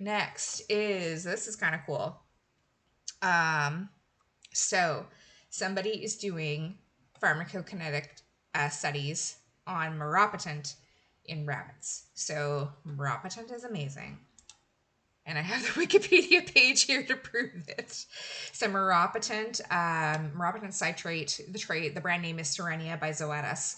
next this is kind of cool. So somebody is doing pharmacokinetic studies on maropitant in rabbits. So maropitant is amazing. And I have the Wikipedia page here to prove it. So maropitant, maropitant citrate, the brand name is Serenia by Zoetis,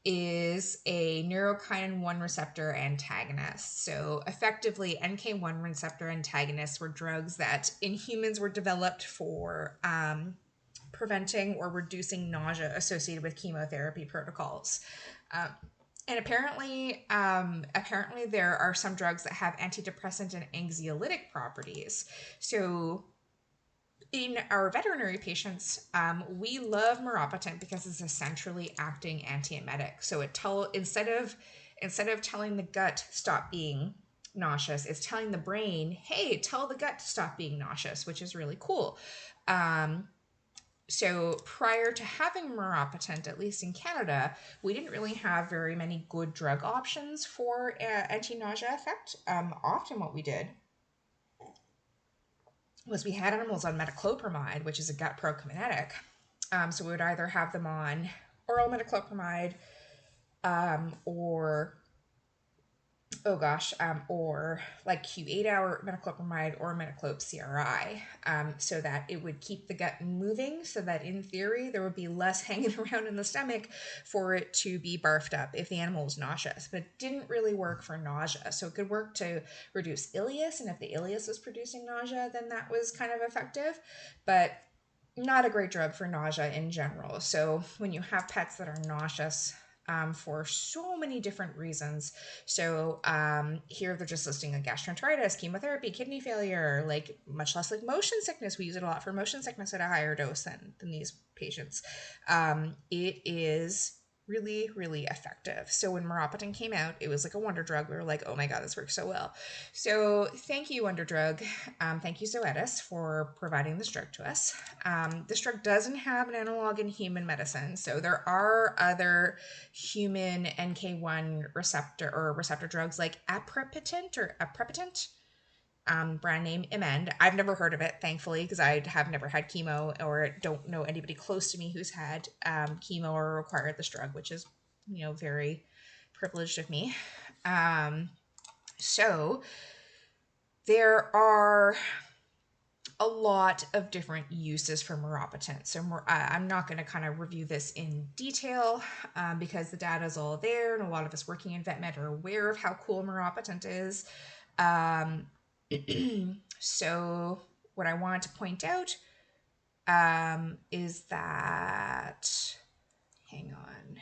is a neurokinin 1 receptor antagonist. So effectively, NK1 receptor antagonists were drugs that in humans were developed for preventing or reducing nausea associated with chemotherapy protocols. And apparently there are some drugs that have antidepressant and anxiolytic properties. So in our veterinary patients, we love maropitant because it's a centrally acting antiemetic. So instead of telling the gut stop being nauseous, it's telling the brain, hey, tell the gut to stop being nauseous, which is really cool. So prior to having maropitant, at least in Canada, we didn't really have very many good drug options for anti-nausea effect. Often what we did was we had animals on metoclopramide, which is a gut prokinetic. So we would either have them on oral metoclopramide or like Q8-hour metoclopramide or metoclop CRI, so that it would keep the gut moving, so that in theory there would be less hanging around in the stomach for it to be barfed up if the animal was nauseous. But it didn't really work for nausea. So it could work to reduce ileus, and if the ileus was producing nausea, then that was kind of effective, but not a great drug for nausea in general. So when you have pets that are nauseous, for so many different reasons. So here they're just listing a gastroenteritis, chemotherapy, kidney failure, like much less like motion sickness. We use it a lot for motion sickness at a higher dose than these patients. It is really, really effective. So when maropitant came out, it was like a wonder drug. We were like, oh my God, this works so well. So thank you, Wonder Drug. Thank you, Zoetis, for providing this drug to us. This drug doesn't have an analog in human medicine. So there are other human NK1 receptor drugs like aprepitant, brand name Emend. I've never heard of it, thankfully, because I have never had chemo or don't know anybody close to me who's had chemo or required this drug, which is, very privileged of me. So there are a lot of different uses for maropitant. So I'm not going to kind of review this in detail because the data is all there, and a lot of us working in vet med are aware of how cool maropitant is. So what I want to point out is that, hang on.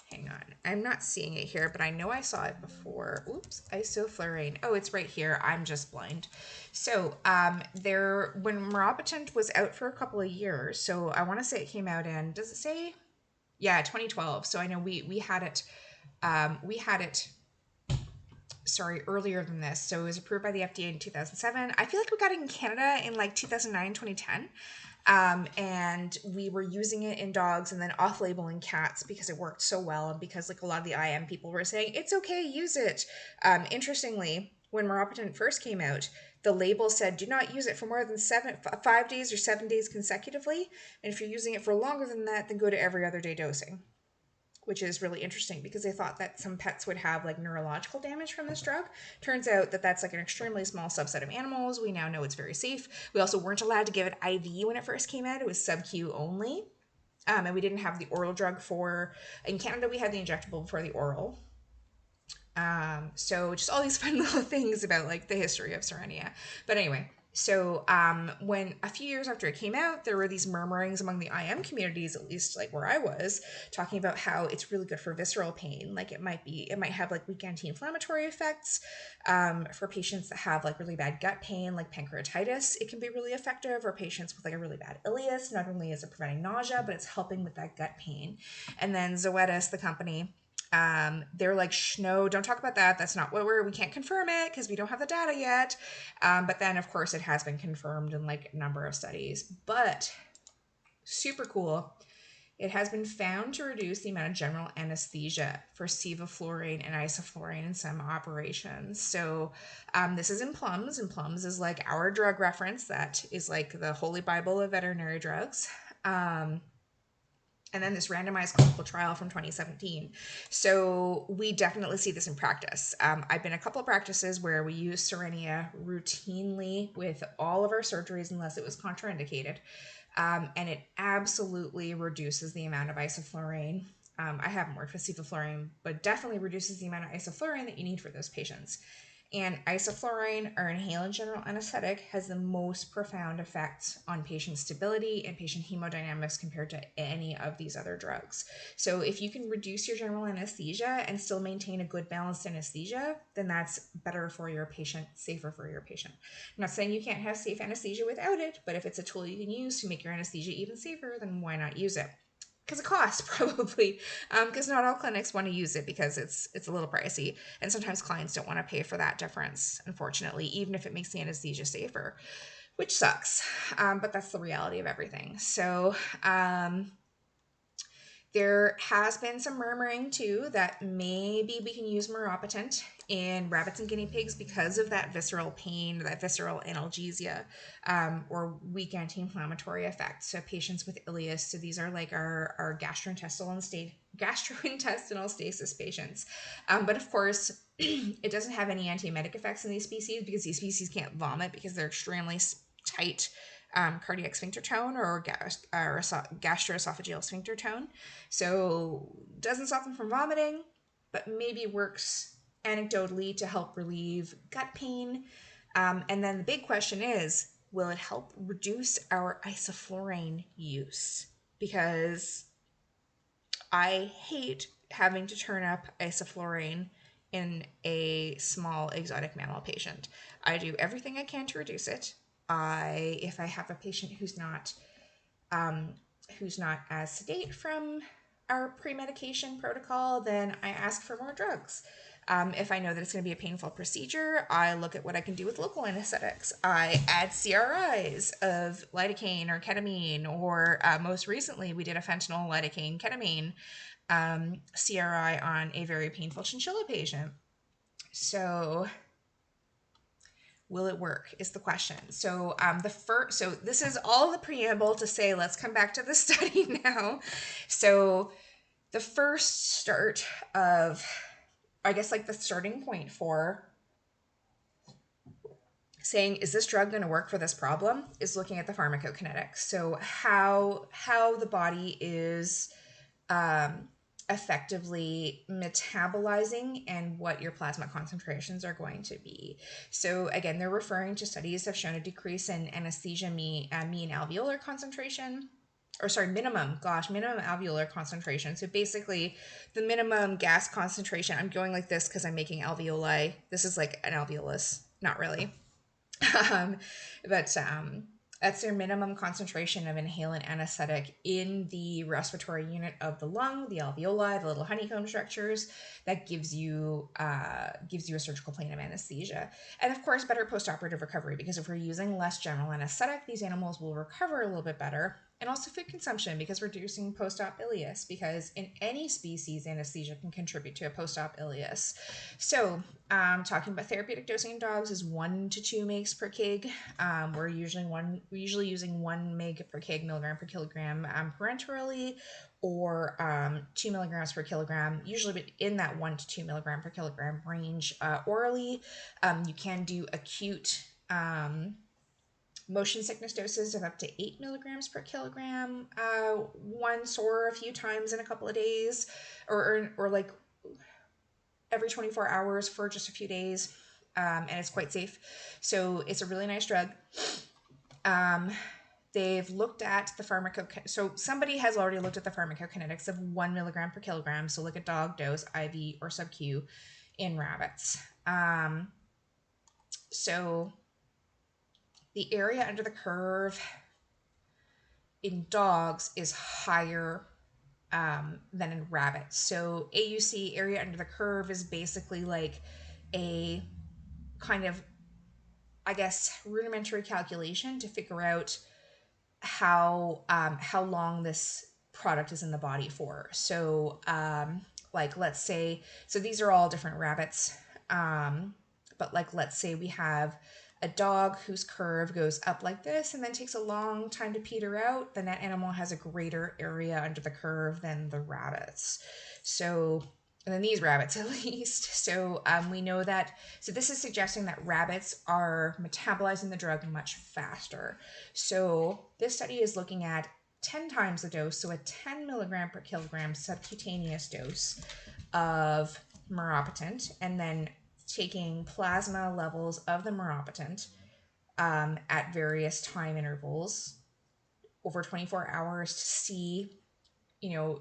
Hang on. I'm not seeing it here, but I know I saw it before. Oops, isoflurane. Oh, it's right here. I'm just blind. So when maropitant was out for a couple of years, so I want to say it came out in, does it say? Yeah, 2012. So I know we had it, earlier than this. So it was approved by the FDA in 2007. I feel like we got it in Canada in like 2009, 2010. And we were using it in dogs and then off-label in cats because it worked so well, and because like a lot of the IM people were saying it's okay, use it. Interestingly, when maropitant first came out, the label said do not use it for more than 5 days or 7 days consecutively, and if you're using it for longer than that, then go to every other day dosing, which is really interesting because they thought that some pets would have like neurological damage from this drug. Turns out that that's like an extremely small subset of animals. We now know it's very safe. We also weren't allowed to give it IV when it first came out. It was sub-Q only. And we didn't have the oral drug in Canada, we had the injectable before the oral. So just all these fun little things about like the history of Serenia. But anyway, so when a few years after it came out, there were these murmurings among the IM communities, at least like where I was, talking about how it's really good for visceral pain. Like it might have like weak anti-inflammatory effects for patients that have like really bad gut pain, like pancreatitis. It can be really effective, or patients with like a really bad ileus. Not only is it preventing nausea, but it's helping with that gut pain. And then Zoetis, the company, they're like, no, don't talk about that. That's not what we can't confirm it because we don't have the data yet. But then of course it has been confirmed in like a number of studies. But super cool it has been found to reduce the amount of general anesthesia for sevoflurane and isoflurane in some operations. So this is in plums, and plums is like our drug reference that is like the holy Bible of veterinary drugs. And then this randomized clinical trial from 2017. So we definitely see this in practice. I've been in a couple of practices where we use Cerenia routinely with all of our surgeries unless it was contraindicated. And it absolutely reduces the amount of isoflurane. I haven't worked with sevoflurane, but definitely reduces the amount of isoflurane that you need for those patients. And isoflurane, or inhaled general anesthetic, has the most profound effects on patient stability and patient hemodynamics compared to any of these other drugs. So if you can reduce your general anesthesia and still maintain a good balanced anesthesia, then that's better for your patient, safer for your patient. I'm not saying you can't have safe anesthesia without it, but if it's a tool you can use to make your anesthesia even safer, then why not use it? Because it costs, probably, because not all clinics want to use it because it's a little pricey, and sometimes clients don't want to pay for that difference, unfortunately, even if it makes the anesthesia safer, which sucks, but that's the reality of everything. So there has been some murmuring too that maybe we can use maropitant in rabbits and guinea pigs because of that visceral pain, that visceral analgesia, or weak anti-inflammatory effect. So patients with ileus, so these are like our gastrointestinal stasis patients. But of course, it doesn't have any antiemetic effects in these species because these species can't vomit because they're extremely tight cardiac sphincter tone or gastroesophageal sphincter tone. So doesn't stop them from vomiting, but maybe works anecdotally to help relieve gut pain. And then the big question is, will it help reduce our isoflurane use? Because I hate having to turn up isoflurane in a small exotic mammal patient. I do everything I can to reduce it. If I have a patient who's not as sedate from our pre-medication protocol, then I ask for more drugs. If I know that it's going to be a painful procedure, I look at what I can do with local anesthetics. I add CRIs of lidocaine or ketamine, or most recently we did a fentanyl, lidocaine, ketamine CRI on a very painful chinchilla patient. So will it work is the question. So so this is all the preamble to say, let's come back to the study now. So the first start of, I guess, like the starting point for saying, is this drug going to work for this problem, is looking at the pharmacokinetics. So how the body is effectively metabolizing and what your plasma concentrations are going to be. So again, they're referring to studies that have shown a decrease in anesthesia mean alveolar concentration, minimum alveolar concentration. So basically the minimum gas concentration, I'm going like this because I'm making alveoli. This is like an alveolus, not really. But that's their minimum concentration of inhalant anesthetic in the respiratory unit of the lung, the alveoli, the little honeycomb structures. That gives you a surgical plane of anesthesia. And of course, better postoperative recovery, because if we're using less general anesthetic, these animals will recover a little bit better. And also food consumption, because reducing post-op ileus, because in any species, anesthesia can contribute to a post-op ileus. So talking about therapeutic dosing in dogs is 1 to 2 mg per kg. We're usually using 1 mg per kg, milligram per kilogram parenterally, or 2 milligrams per kilogram, usually in that 1 to 2 milligram per kilogram range orally. You can do acute motion sickness doses of up to 8 milligrams per kilogram once or a few times in a couple of days, or like every 24 hours for just a few days, and it's quite safe. So it's a really nice drug. They've looked at the so somebody has already looked at the pharmacokinetics of 1 milligram per kilogram, so look at dog dose, IV, or sub-Q in rabbits. So the area under the curve in dogs is higher than in rabbits. So AUC, area under the curve, is basically like a kind of, I guess, rudimentary calculation to figure out how long this product is in the body for. So like let's say, so these are all different rabbits, but like let's say we have a dog whose curve goes up like this and then takes a long time to peter out, then that animal has a greater area under the curve than the rabbits. So, and then these rabbits at least. So we know that, so this is suggesting that rabbits are metabolizing the drug much faster. So this study is looking at 10 times the dose, so a 10 milligram per kilogram subcutaneous dose of maropitant, and then taking plasma levels of the maropitant at various time intervals over 24 hours to see,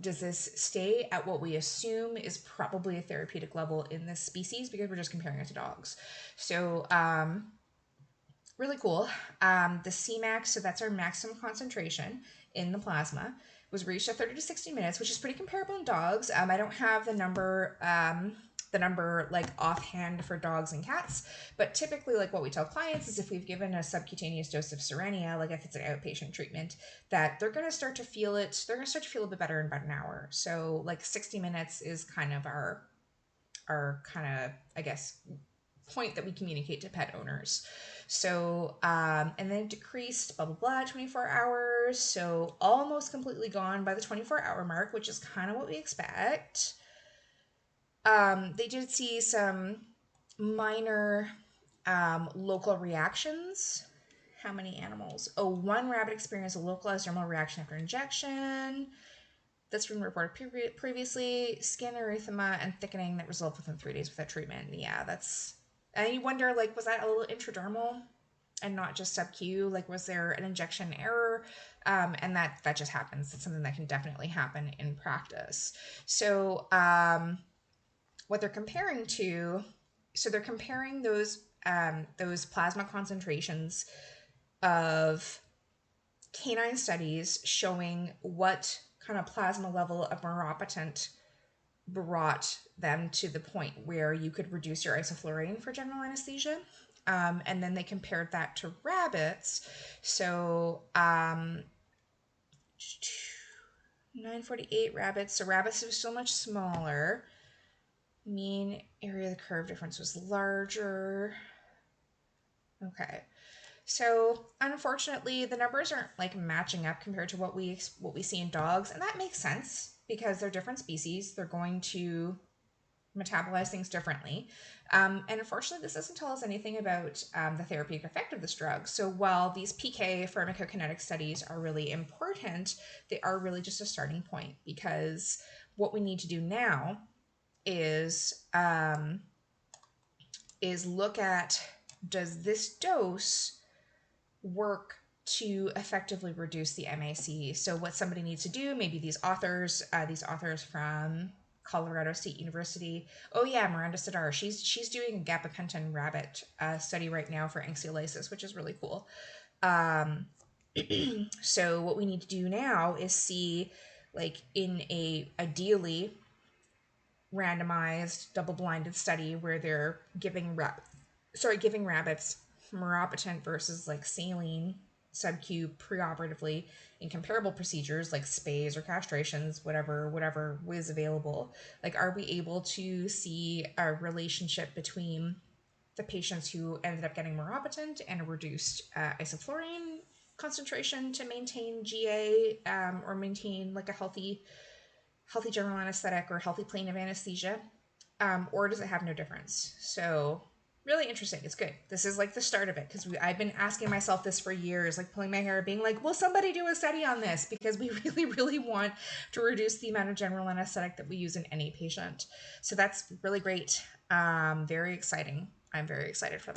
does this stay at what we assume is probably a therapeutic level in this species, because we're just comparing it to dogs. So really cool. The Cmax, so that's our maximum concentration in the plasma, was reached at 30 to 60 minutes, which is pretty comparable in dogs. I don't have the number like offhand for dogs and cats, but typically like what we tell clients is if we've given a subcutaneous dose of Serenia, like if it's an outpatient treatment, that they're going to start to feel it. They're going to start to feel a bit better in about an hour. So like 60 minutes is kind of our kind of, I guess, point that we communicate to pet owners. So, and then it decreased, blah, blah, blah, 24 hours. So almost completely gone by the 24-hour mark, which is kind of what we expect. They did see some minor local reactions. How many animals? Oh, one rabbit experienced a localized dermal reaction after injection. That's been reported previously. Skin erythema and thickening that resolved within 3 days without treatment. Yeah, that's... And you wonder, like, was that a little intradermal and not just sub-Q? Like, was there an injection error? And that just happens. It's something that can definitely happen in practice. So what they're comparing to, so they're comparing those plasma concentrations of canine studies showing what kind of plasma level of maropitant brought them to the point where you could reduce your isoflurane for general anesthesia. And then they compared that to rabbits. So 948 rabbits. So rabbits was so much smaller. Mean area of the curve difference was larger. Okay. So unfortunately, the numbers aren't like matching up compared to what we see in dogs, and that makes sense because they're different species. They're going to metabolize things differently. And unfortunately, this doesn't tell us anything about the therapeutic effect of this drug. So while these PK pharmacokinetic studies are really important, they are really just a starting point, because what we need to do now is look at, does this dose work to effectively reduce the MAC? So what somebody needs to do, maybe these authors from Colorado State University. Oh yeah, Miranda Sadar. She's doing a gabapentin rabbit study right now for anxiolysis, which is really cool. So what we need to do now is see, like, in a ideally randomized double-blinded study where they're giving rabbits maropitant versus like saline sub-Q preoperatively in comparable procedures like spays or castrations, whatever was available. Like, are we able to see a relationship between the patients who ended up getting maropitant and a reduced isoflurane concentration to maintain GA or maintain like a healthy general anesthetic or healthy plane of anesthesia, or does it have no difference? So really interesting. It's good. This is like the start of it, because I've been asking myself this for years, like pulling my hair, being like, will somebody do a study on this? Because we really, really want to reduce the amount of general anesthetic that we use in any patient. So that's really great. Very exciting. I'm very excited for that.